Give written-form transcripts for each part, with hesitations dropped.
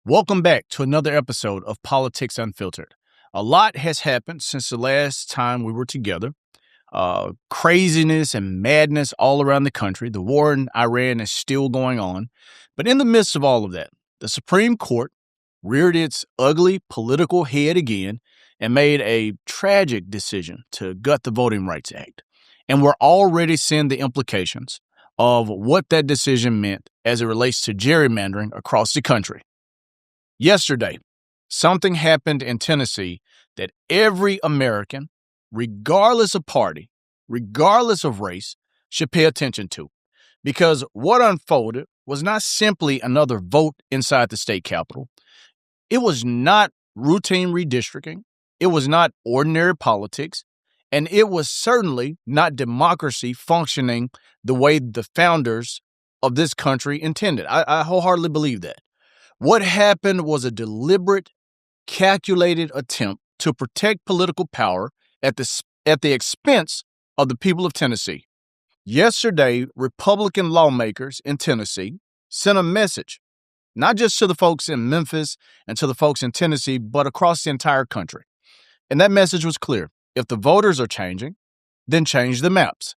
Welcome back to another episode of Politics Unfiltered. A lot has happened since the last time we were together. Craziness and madness all around the country. The war in Iran is still going on. But in the midst of all of that, the Supreme Court reared its ugly political head again and made a tragic decision to gut the Voting Rights Act. And we're already seeing the implications of what that decision meant as it relates to gerrymandering across the country. Yesterday, something happened in Tennessee that every American, regardless of party, regardless of race, should pay attention to. Because what unfolded was not simply another vote inside the state capitol. It was not routine redistricting. It was not ordinary politics. And it was certainly not democracy functioning the way the founders of this country intended. I wholeheartedly believe that. What happened was a deliberate, calculated attempt to protect political power at the expense of the people of Tennessee. Yesterday, Republican lawmakers in Tennessee sent a message, not just to the folks in Memphis and to the folks in Tennessee, but across the entire country. And that message was clear. If the voters are changing, then change the maps.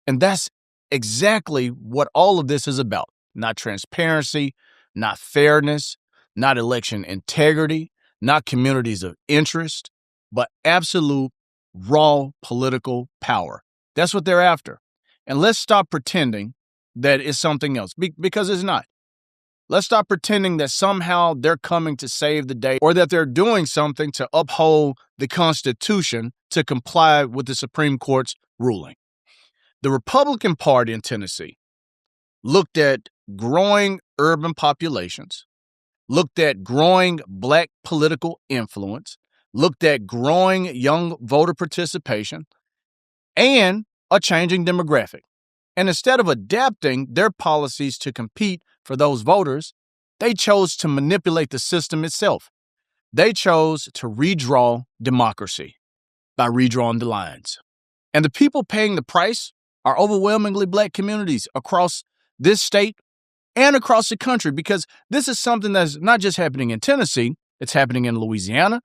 And that's exactly what all of this is about. Not transparency, not fairness, not election integrity, not communities of interest, but absolute raw political power. That's what they're after. And let's stop pretending that it's something else, because it's not. Let's stop pretending that somehow they're coming to save the day or that they're doing something to uphold the Constitution to comply with the Supreme Court's ruling. The Republican Party in Tennessee looked at growing urban populations, looked at growing Black political influence, looked at growing young voter participation, and a changing demographic. And instead of adapting their policies to compete for those voters, they chose to manipulate the system itself. They chose to redraw democracy by redrawing the lines. And the people paying the price are overwhelmingly Black communities across this state and across the country, because this is something that's not just happening in Tennessee, it's happening in Louisiana,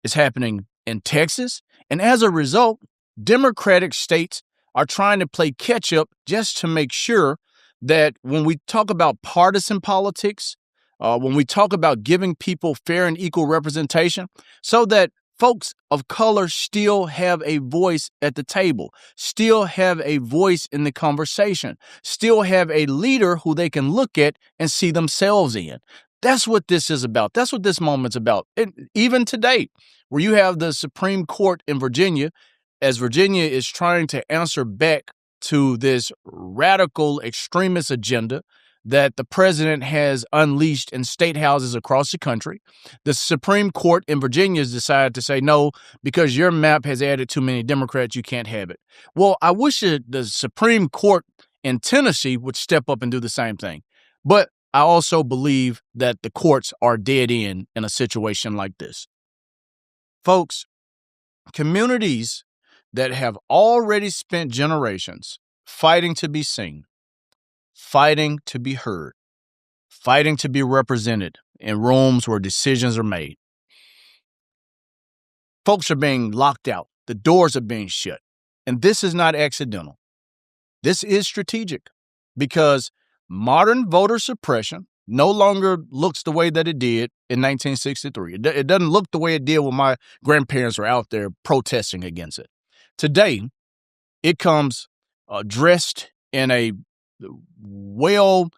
it's happening in Texas, and as a result, Democratic states are trying to play catch up just to make sure that when we talk about partisan politics, when we talk about giving people fair and equal representation, so that folks of color still have a voice at the table, still have a voice in the conversation, still have a leader who they can look at and see themselves in. That's what this is about. That's what this moment's about. And even today, where you have the Supreme Court in Virginia, as Virginia is trying to answer back to this radical extremist agenda that the president has unleashed in state houses across the country, the Supreme Court in Virginia has decided to say, no, because your map has added too many Democrats, you can't have it. Well, I wish that the Supreme Court in Tennessee would step up and do the same thing. But I also believe that the courts are dead in a situation like this. Folks, communities that have already spent generations fighting to be seen, fighting to be heard, fighting to be represented in rooms where decisions are made. Folks are being locked out. The doors are being shut. And this is not accidental. This is strategic, because modern voter suppression no longer looks the way that it did in 1963. It doesn't look the way it did when my grandparents were out there protesting against it. Today, it comes dressed in a well-tailored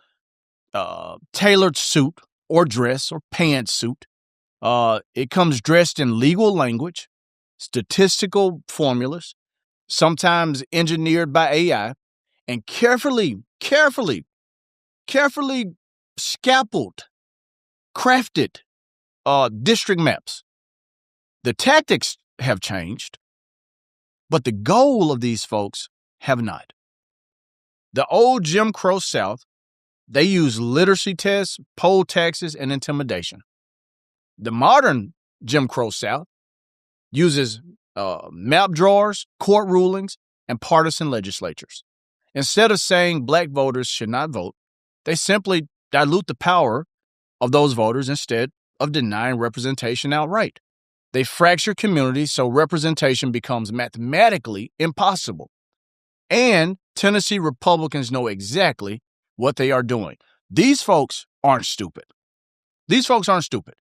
suit or dress or pantsuit. It comes dressed in legal language, statistical formulas, sometimes engineered by AI, and carefully scalpeled, crafted district maps. The tactics have changed, but the goal of these folks have not. The old Jim Crow South, they use literacy tests, poll taxes, and intimidation. The modern Jim Crow South uses map drawers, court rulings, and partisan legislatures. Instead of saying Black voters should not vote, they simply dilute the power of those voters instead of denying representation outright. They fracture communities so representation becomes mathematically impossible. And Tennessee Republicans know exactly what they are doing. These folks aren't stupid. These folks aren't stupid.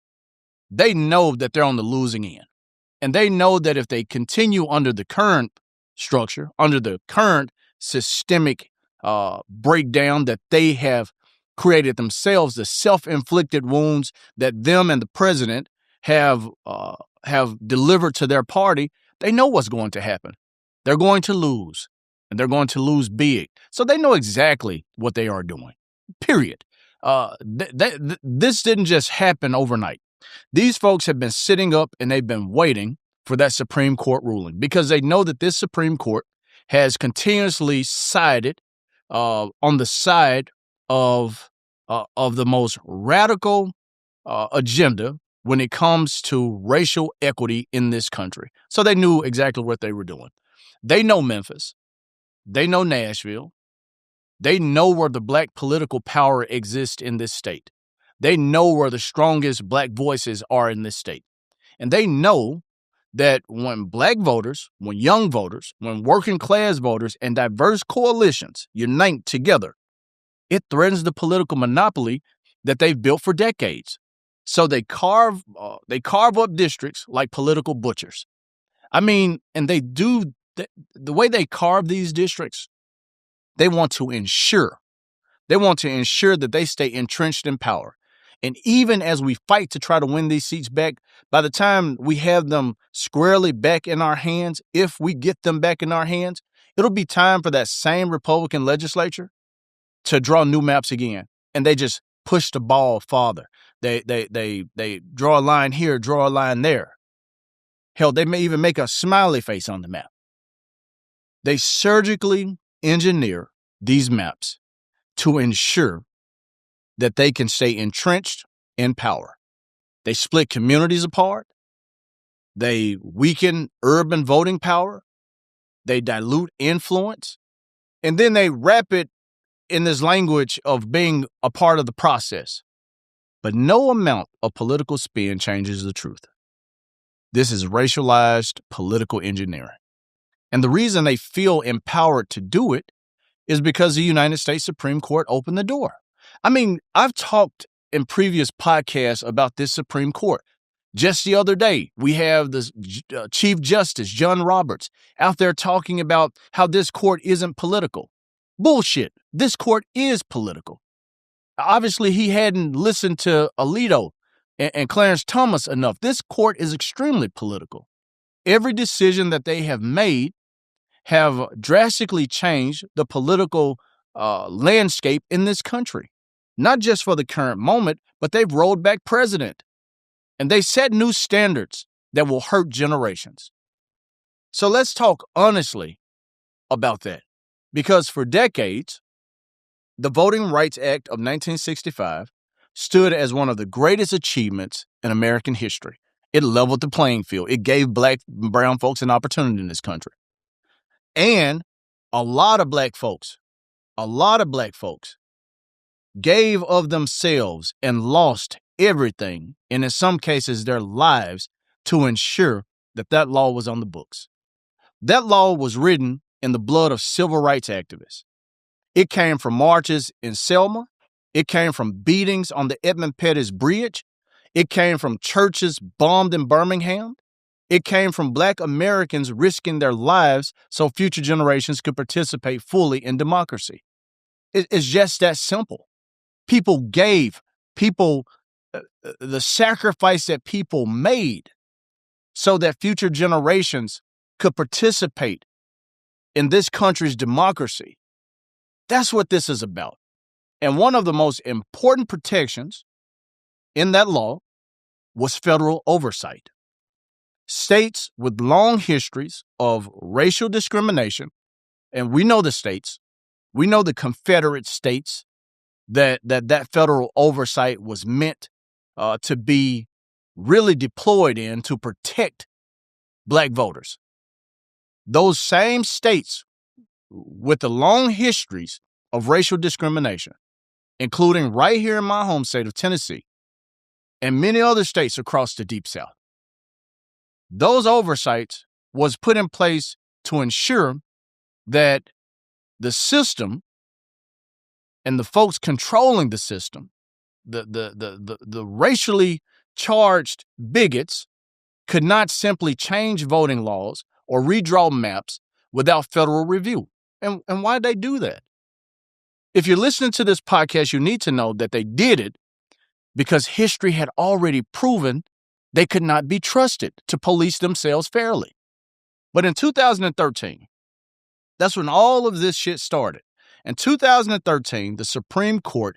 They know that they're on the losing end. And they know that if they continue under the current structure, under the current systemic breakdown that they have created themselves, the self-inflicted wounds that them and the president have delivered to their party, they know what's going to happen. They're going to lose, and they're going to lose big. So they know exactly what they are doing, period. This didn't just happen overnight. These folks have been sitting up and they've been waiting for that Supreme Court ruling because they know that this Supreme Court has continuously sided on the side of the most radical agenda when it comes to racial equity in this country. So they knew exactly what they were doing. They know Memphis. They know Nashville. They know where the black political power exists in this state. They know where the strongest black voices are in this state. And they know that when black voters, when young voters, when working class voters and diverse coalitions unite together, it threatens the political monopoly that they've built for decades. So they carve up districts like political butchers. I mean, and they do the way they carve these districts, they want to ensure that they stay entrenched in power. And even as we fight to try to win these seats back, by the time we have them squarely back in our hands, if we get them back in our hands, it'll be time for that same Republican legislature to draw new maps again. And they just push the ball farther. They draw a line here, draw a line there. Hell, they may even make a smiley face on the map. They surgically engineer these maps to ensure that they can stay entrenched in power. They split communities apart. They weaken urban voting power. They dilute influence. And then they wrap it in this language of being a part of the process. But no amount of political spin changes the truth. This is racialized political engineering. And the reason they feel empowered to do it is because the United States Supreme Court opened the door. I mean, I've talked in previous podcasts about this Supreme Court. Just the other day, we have the Chief Justice, John Roberts, out there talking about how this court isn't political. Bullshit. This court is political. Obviously, he hadn't listened to Alito and Clarence Thomas enough. This court is extremely political. Every decision that they have made have drastically changed the political landscape in this country. Not just for the current moment, but they've rolled back precedent. And they set new standards that will hurt generations. So let's talk honestly about that. Because for decades, the Voting Rights Act of 1965 stood as one of the greatest achievements in American history. It leveled the playing field. It gave black and brown folks an opportunity in this country. And a lot of black folks gave of themselves and lost everything, and in some cases their lives, to ensure that that law was on the books. That law was written in the blood of civil rights activists. It came from marches in Selma. It came from beatings on the Edmund Pettus Bridge. It came from churches bombed in Birmingham. It came from black Americans risking their lives so future generations could participate fully in democracy. It's just that simple. People gave, the sacrifice that people made so that future generations could participate in this country's democracy. That's what this is about. And one of the most important protections in that law was federal oversight. States with long histories of racial discrimination, and we know the states, we know the Confederate states that federal oversight was meant to be really deployed in to protect black voters. Those same states with the long histories of racial discrimination, including right here in my home state of Tennessee, and many other states across the Deep South. Those oversights was put in place to ensure that the system and the folks controlling the system, the racially charged bigots, could not simply change voting laws or redraw maps without federal review. And why did they do that? If you're listening to this podcast, you need to know that they did it because history had already proven they could not be trusted to police themselves fairly. But in 2013, that's when all of this shit started. In 2013, the Supreme Court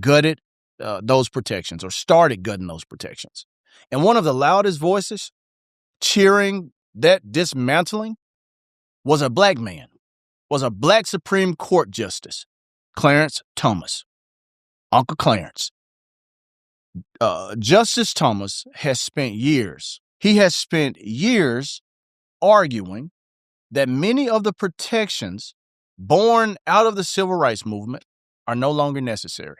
gutted those protections, or started gutting those protections. And one of the loudest voices cheering that dismantling was a black man, was a black Supreme Court Justice, Clarence Thomas, Uncle Clarence. Justice Thomas has spent years, arguing that many of the protections born out of the civil rights movement are no longer necessary.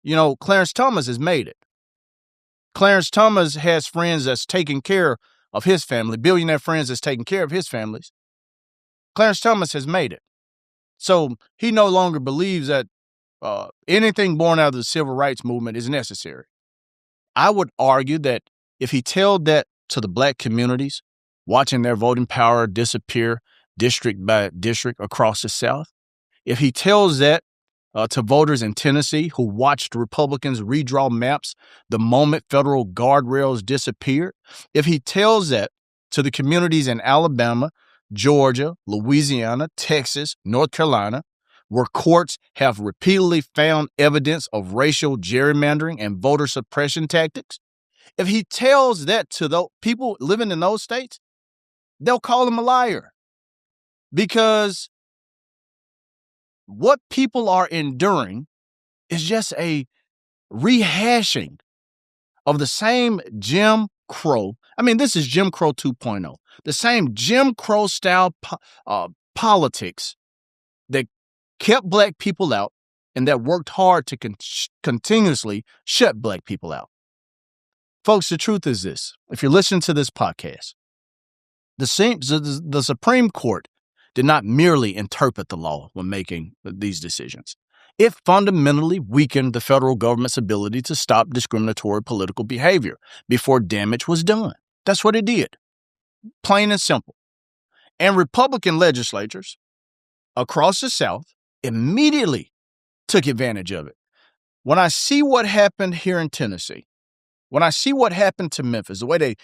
You know, Clarence Thomas has made it. Clarence Thomas has friends that's taking care of his family, billionaire friends that's taking care of his families. Clarence Thomas has made it. So he no longer believes that anything born out of the civil rights movement is necessary. I would argue that if he told that to the black communities, watching their voting power disappear district by district across the South, if he tells that to voters in Tennessee who watched Republicans redraw maps the moment federal guardrails disappeared, if he tells that to the communities in Alabama, Georgia, Louisiana, Texas, North Carolina, where courts have repeatedly found evidence of racial gerrymandering and voter suppression tactics, if he tells that to the people living in those states, they'll call him a liar. Because what people are enduring is just a rehashing of the same Jim Crow. I mean, this is Jim Crow 2.0. The same Jim Crow style politics that kept black people out and that worked hard to continuously shut black people out. Folks, the truth is this. If you're listening to this podcast, the Supreme Court did not merely interpret the law when making these decisions. It fundamentally weakened the federal government's ability to stop discriminatory political behavior before damage was done. That's what it did. Plain and simple. And Republican legislatures across the South immediately took advantage of it. When I see what happened here in Tennessee, when I see what happened to Memphis, the way they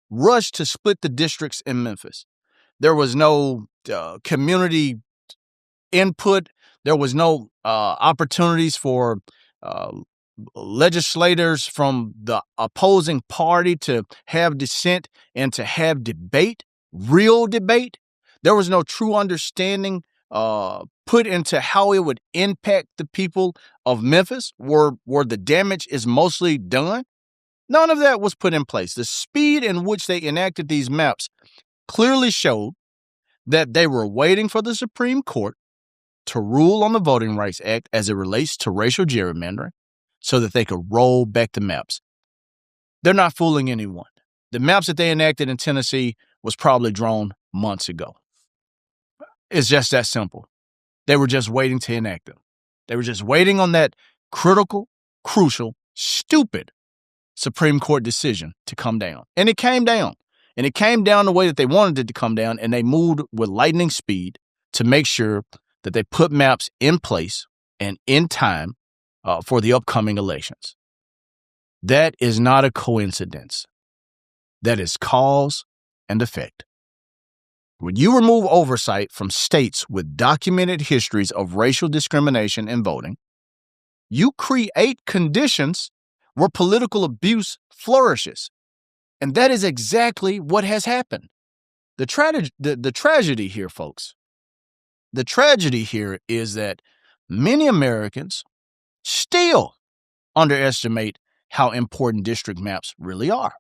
rushed to split the districts in Memphis, there was no community input. There was no opportunities for legislators from the opposing party to have dissent and to have debate, real debate. There was no true understanding put into how it would impact the people of Memphis, where the damage is mostly done. None of that was put in place. The speed in which they enacted these maps clearly showed that they were waiting for the Supreme Court to rule on the Voting Rights Act as it relates to racial gerrymandering so that they could roll back the maps. They're not fooling anyone. The maps that they enacted in Tennessee was probably drawn months ago. It's just that simple. They were just waiting to enact them. They were just waiting on that critical, crucial, stupid Supreme Court decision to come down. And it came down. And it came down the way that they wanted it to come down, and they moved with lightning speed to make sure that they put maps in place and in time for the upcoming elections. That is not a coincidence. That is cause and effect. When you remove oversight from states with documented histories of racial discrimination in voting, you create conditions where political abuse flourishes. And that is exactly what has happened. The tragedy here, folks, the tragedy here is that many Americans still underestimate how important district maps really are.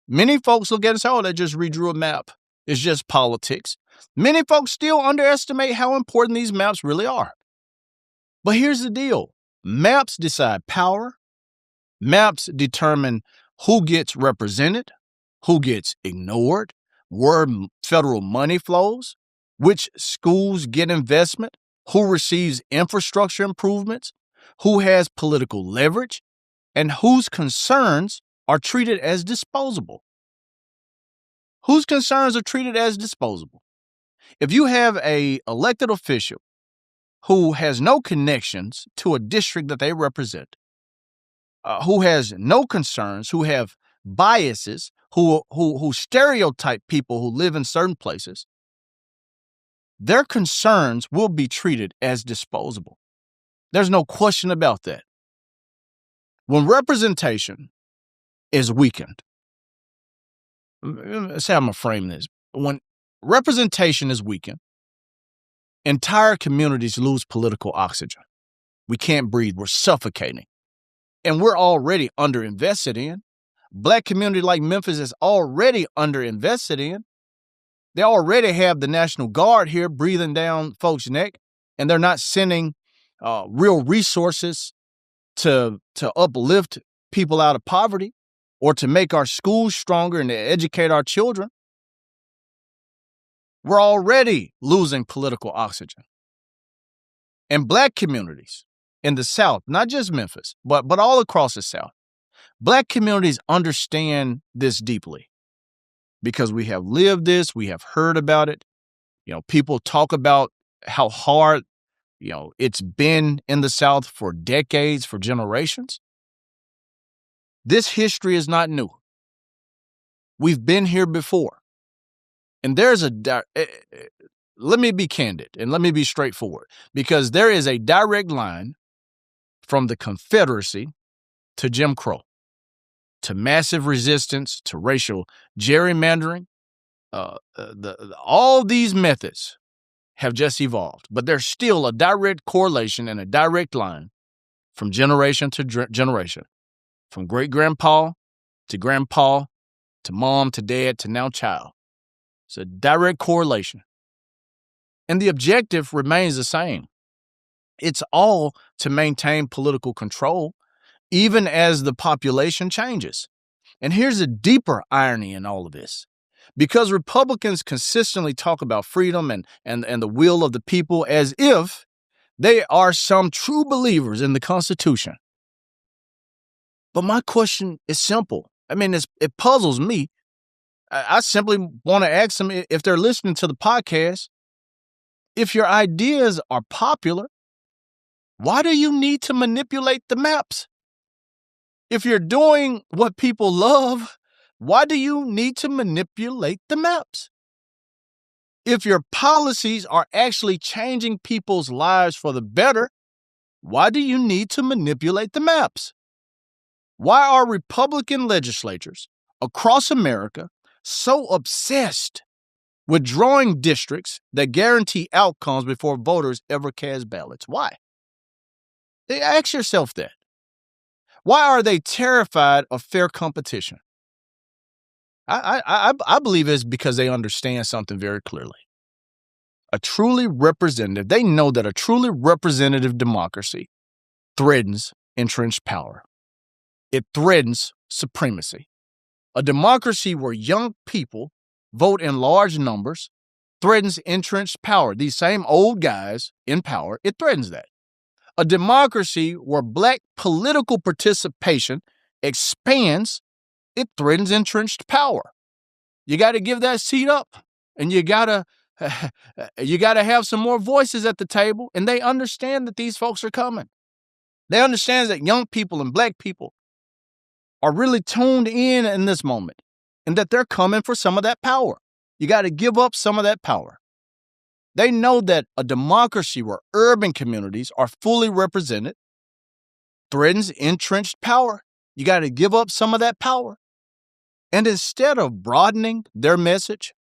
Many folks look at it and say, oh, they just redrew a map. It's just politics. Many folks still underestimate how important these maps really are. But here's the deal. Maps decide power, Maps determine who gets represented, who gets ignored, where federal money flows, which schools get investment, who receives infrastructure improvements, who has political leverage, and whose concerns are treated as disposable. Whose concerns are treated as disposable? If you have an elected official who has no connections to a district that they represent, who has no concerns, who have biases, who stereotype people who live in certain places, their concerns will be treated as disposable. There's no question about that. When representation is weakened, let's say I'm going to frame this. When representation is weakened, entire communities lose political oxygen. We can't breathe. We're suffocating. And we're already underinvested in. Black community like Memphis is already underinvested in. They already have the National Guard here breathing down folks' neck, and they're not sending real resources to uplift people out of poverty or to make our schools stronger and to educate our children. We're already losing political oxygen. And Black communities in the South, not just Memphis, but all across the South, Black communities understand this deeply because we have lived this, we have heard about it. People talk about how hard, it's been in the South for decades, for generations. This history is not new. We've been here before. And there's let me be candid and let me be straightforward, because there is a direct line from the Confederacy to Jim Crow, to massive resistance, to racial gerrymandering. All these methods have just evolved, but there's still a direct correlation and a direct line from generation to generation, from great-grandpa to grandpa to mom to dad to now child. It's a direct correlation. And the objective remains the same. It's all to maintain political control, even as the population changes. And here's a deeper irony in all of this. Because Republicans consistently talk about freedom and the will of the people as if they are some true believers in the Constitution. But my question is simple. It puzzles me. I simply want to ask them, if they're listening to the podcast, if your ideas are popular, why do you need to manipulate the maps? If you're doing what people love, why do you need to manipulate the maps? If your policies are actually changing people's lives for the better, why do you need to manipulate the maps? Why are Republican legislatures across America so obsessed with drawing districts that guarantee outcomes before voters ever cast ballots? Why? Ask yourself that. Why are they terrified of fair competition? I believe it's because they understand something very clearly. They know that a truly representative democracy threatens entrenched power. It threatens supremacy. A democracy where young people vote in large numbers threatens entrenched power. These same old guys in power, it threatens that. A democracy where Black political participation expands, it threatens entrenched power. You got to give that seat up, and you got to have some more voices at the table, and they understand that these folks are coming. They understand that young people and Black people are really tuned in this moment, and that they're coming for some of that power. You got to give up some of that power. They know that a democracy where urban communities are fully represented threatens entrenched power. You got to give up some of that power. And instead of broadening their message,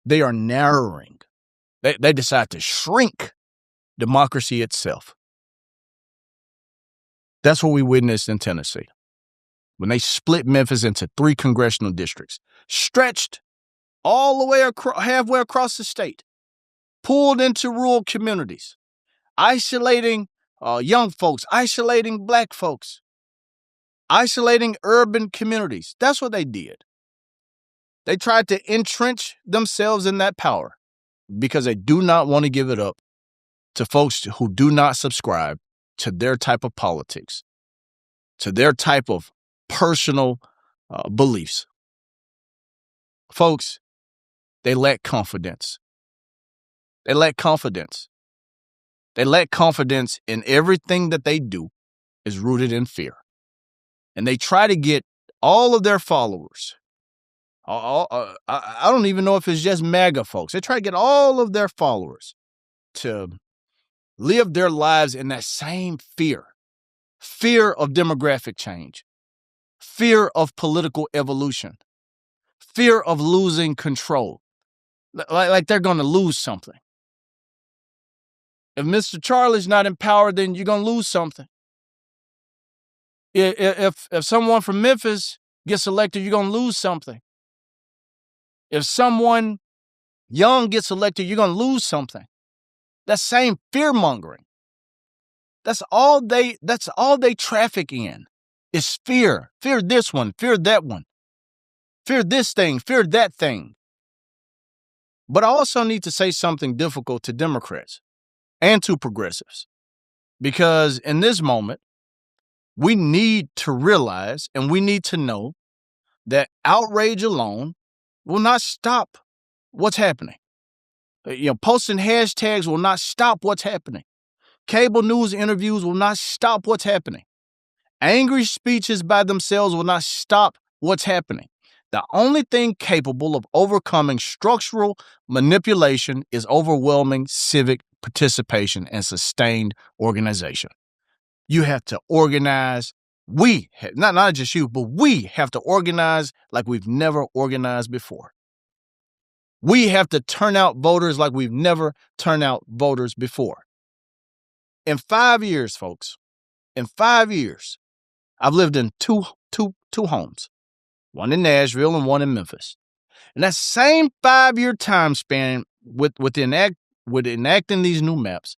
they are narrowing. They decide to shrink democracy itself. That's what we witnessed in Tennessee when they split Memphis into 3 congressional districts, stretched all the way halfway across the state, pulled into rural communities, isolating young folks, isolating Black folks. isolating urban communities. That's what they did. They tried to entrench themselves in that power because they do not want to give it up to folks who do not subscribe to their type of politics, to their type of personal beliefs. Folks, they lack confidence. They lack confidence. They lack confidence in everything that they do is rooted in fear. And they try to get all of their followers, I don't even know if it's just MAGA folks. They try to get all of their followers to live their lives in that same fear. Fear of demographic change. Fear of political evolution. Fear of losing control. Like they're going to lose something. If Mr. Charlie's not in power, then you're going to lose something. If someone from Memphis gets elected, you're going to lose something. If someone young gets elected, you're going to lose something. That same fear-mongering. That's all they traffic in is fear. Fear this one, fear that one. Fear this thing, fear that thing. But I also need to say something difficult to Democrats and to progressives. Because in this moment, we need to realize and we need to know that outrage alone will not stop what's happening. Posting hashtags will not stop what's happening. Cable news interviews will not stop what's happening. Angry speeches by themselves will not stop what's happening. The only thing capable of overcoming structural manipulation is overwhelming civic participation and sustained organization. You have to organize. Not just you, but we have to organize like we've never organized before. We have to turn out voters like we've never turned out voters before. In 5 years, folks, I've lived in two homes, one in Nashville and one in Memphis. And that same 5-year time span with enacting these new maps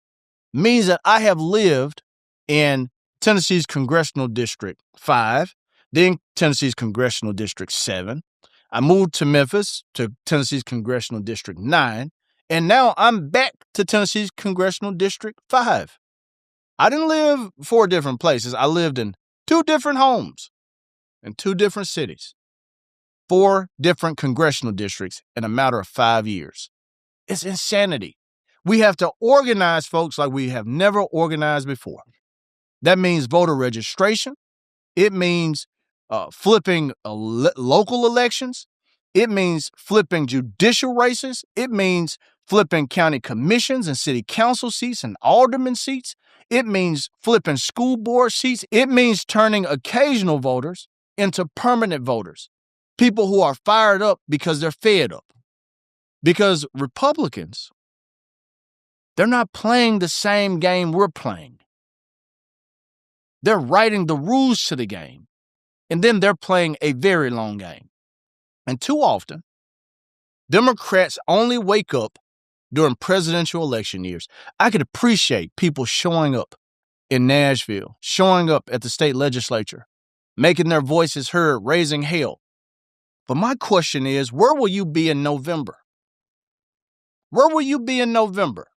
means that I have lived in Tennessee's Congressional District 5, then Tennessee's Congressional District 7. I moved to Memphis to Tennessee's Congressional District 9, and now I'm back to Tennessee's Congressional District 5. I didn't live 4 different places. I lived in 2 different homes in 2 different cities, 4 different congressional districts in a matter of 5 years. It's insanity. We have to organize, folks, like we have never organized before. That means voter registration. It means flipping local elections. It means flipping judicial races. It means flipping county commissions and city council seats and alderman seats. It means flipping school board seats. It means turning occasional voters into permanent voters, people who are fired up because they're fed up. Because Republicans, they're not playing the same game we're playing. They're writing the rules to the game, and then they're playing a very long game. And too often, Democrats only wake up during presidential election years. I could appreciate people showing up in Nashville, showing up at the state legislature, making their voices heard, raising hell. But my question is, where will you be in November? Where will you be in November?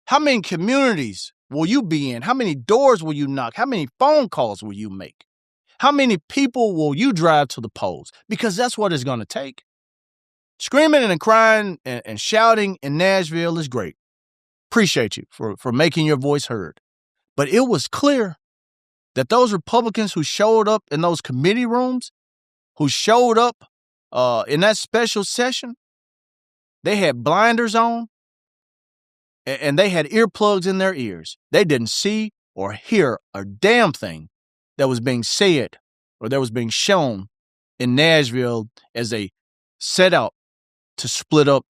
How many communities will you be in? How many doors will you knock? How many phone calls will you make? How many people will you drive to the polls? Because that's what it's going to take. Screaming and crying and shouting in Nashville is great. Appreciate you for making your voice heard. But it was clear that those Republicans who showed up in those committee rooms, who showed up in that special session, they had blinders on and they had earplugs in their ears. They didn't see or hear a damn thing that was being said or that was being shown in Nashville as they set out to split up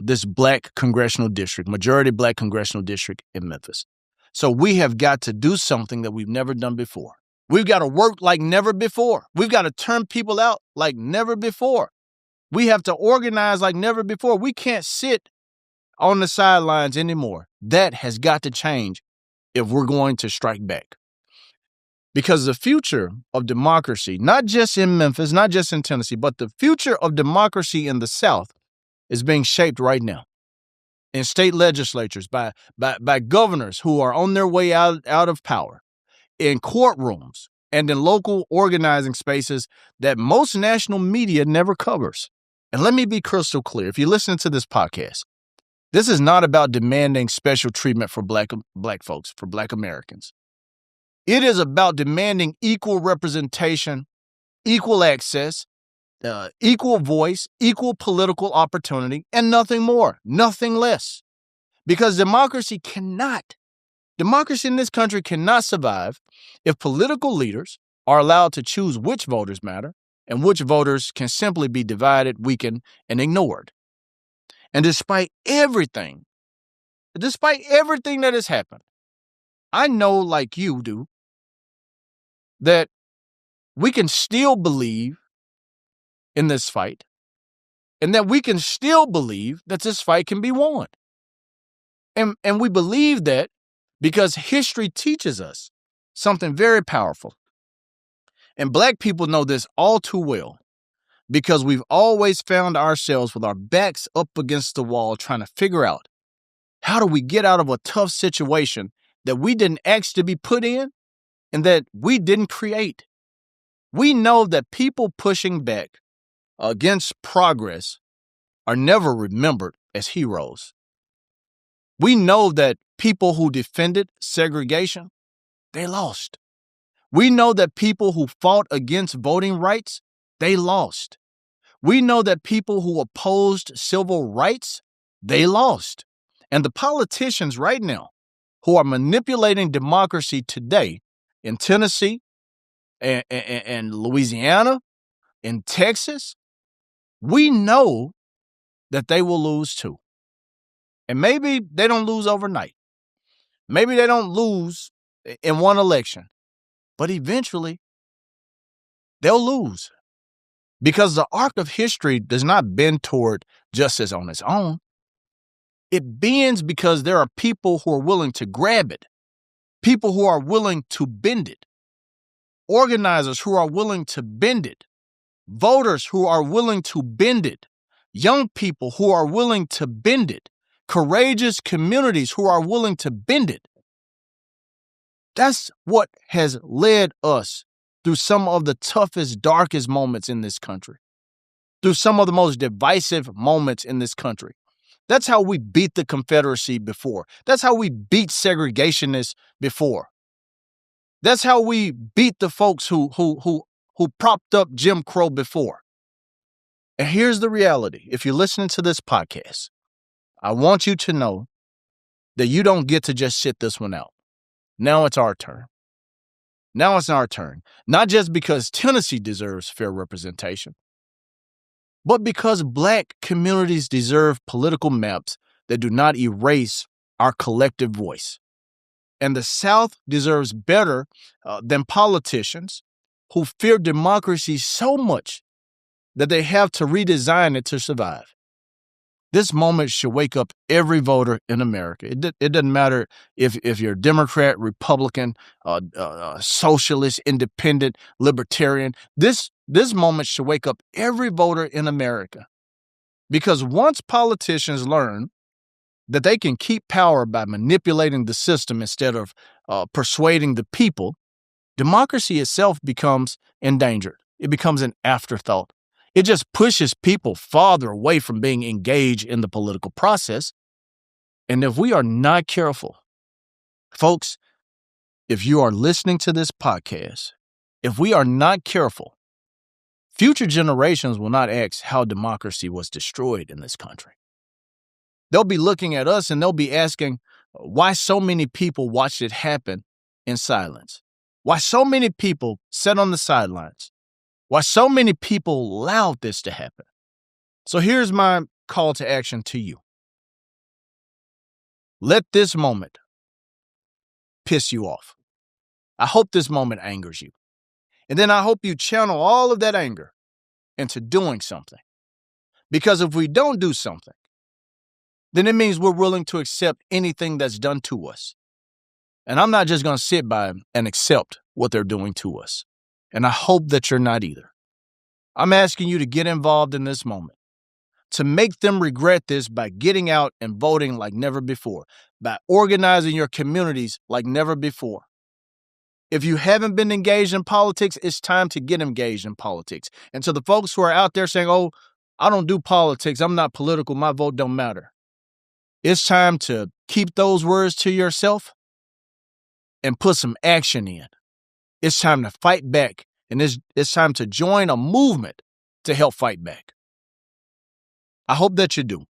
this black congressional district, majority black congressional district in Memphis. So we have got to do something that we've never done before. We've got to work like never before. We've got to turn people out like never before. We have to organize like never before. We can't sit on the sidelines anymore. That has got to change if we're going to strike back. Because the future of democracy, not just in Memphis, not just in Tennessee, but the future of democracy in the South is being shaped right now in state legislatures by governors who are on their way out of power, in courtrooms, and in local organizing spaces that most national media never covers. And let me be crystal clear. If you listen to this podcast, this is not about demanding special treatment for black folks, for Black Americans. It is about demanding equal representation, equal access, equal voice, equal political opportunity, and nothing more, nothing less. Because democracy in this country cannot survive if political leaders are allowed to choose which voters matter and which voters can simply be divided, weakened, and ignored. And despite everything that has happened, I know, like you do, that we can still believe in this fight and that we can still believe that this fight can be won. And we believe that because history teaches us something very powerful. And Black people know this all too well because we've always found ourselves with our backs up against the wall trying to figure out, how do we get out of a tough situation that we didn't ask to be put in and that we didn't create? We know that people pushing back against progress are never remembered as heroes. We know that people who defended segregation, they lost. We know that people who fought against voting rights, they lost. We know that people who opposed civil rights, they lost. And the politicians right now who are manipulating democracy today in Tennessee and Louisiana, in Texas, we know that they will lose too. And maybe they don't lose overnight. Maybe they don't lose in one election, but eventually they'll lose because the arc of history does not bend toward justice on its own. It bends because there are people who are willing to grab it, people who are willing to bend it, organizers who are willing to bend it, voters who are willing to bend it, young people who are willing to bend it, courageous communities who are willing to bend it. That's what has led us through some of the toughest, darkest moments in this country, through some of the most divisive moments in this country. That's how we beat the Confederacy before. That's how we beat segregationists before. That's how we beat the folks who propped up Jim Crow before. And here's the reality. If you're listening to this podcast, I want you to know that you don't get to just sit this one out. Now it's our turn. Now it's our turn. Not just because Tennessee deserves fair representation, but because Black communities deserve political maps that do not erase our collective voice. And the South deserves better than politicians who fear democracy so much that they have to redesign it to survive. This moment should wake up every voter in America. It doesn't matter if you're Democrat, Republican, socialist, independent, libertarian. This moment should wake up every voter in America. Because once politicians learn that they can keep power by manipulating the system instead of persuading the people, democracy itself becomes endangered. It becomes an afterthought. It just pushes people farther away from being engaged in the political process. And if we are not careful, folks, if you are listening to this podcast, if we are not careful, future generations will not ask how democracy was destroyed in this country. They'll be looking at us and they'll be asking why so many people watched it happen in silence. Why so many people sat on the sidelines. Why so many people allowed this to happen. So here's my call to action to you. Let this moment piss you off. I hope this moment angers you. And then I hope you channel all of that anger into doing something. Because if we don't do something, then it means we're willing to accept anything that's done to us. And I'm not just going to sit by and accept what they're doing to us. And I hope that you're not either. I'm asking you to get involved in this moment, to make them regret this by getting out and voting like never before, by organizing your communities like never before. If you haven't been engaged in politics, it's time to get engaged in politics. And to the folks who are out there saying, oh, I don't do politics, I'm not political, my vote don't matter. It's time to keep those words to yourself and put some action in. It's time to fight back, and it's time to join a movement to help fight back. I hope that you do,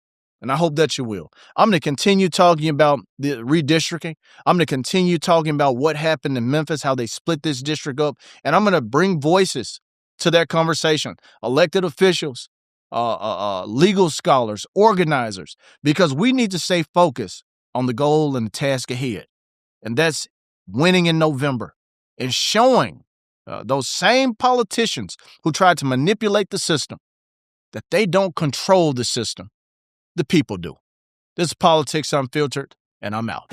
and I hope that you will. I'm going to continue talking about the redistricting. I'm going to continue talking about what happened in Memphis, how they split this district up, and I'm going to bring voices to that conversation, elected officials, legal scholars, organizers, because we need to stay focused on the goal and the task ahead, and that's winning in November and showing those same politicians who tried to manipulate the system that they don't control the system. The people do. This is Politics Unfiltered, and I'm out.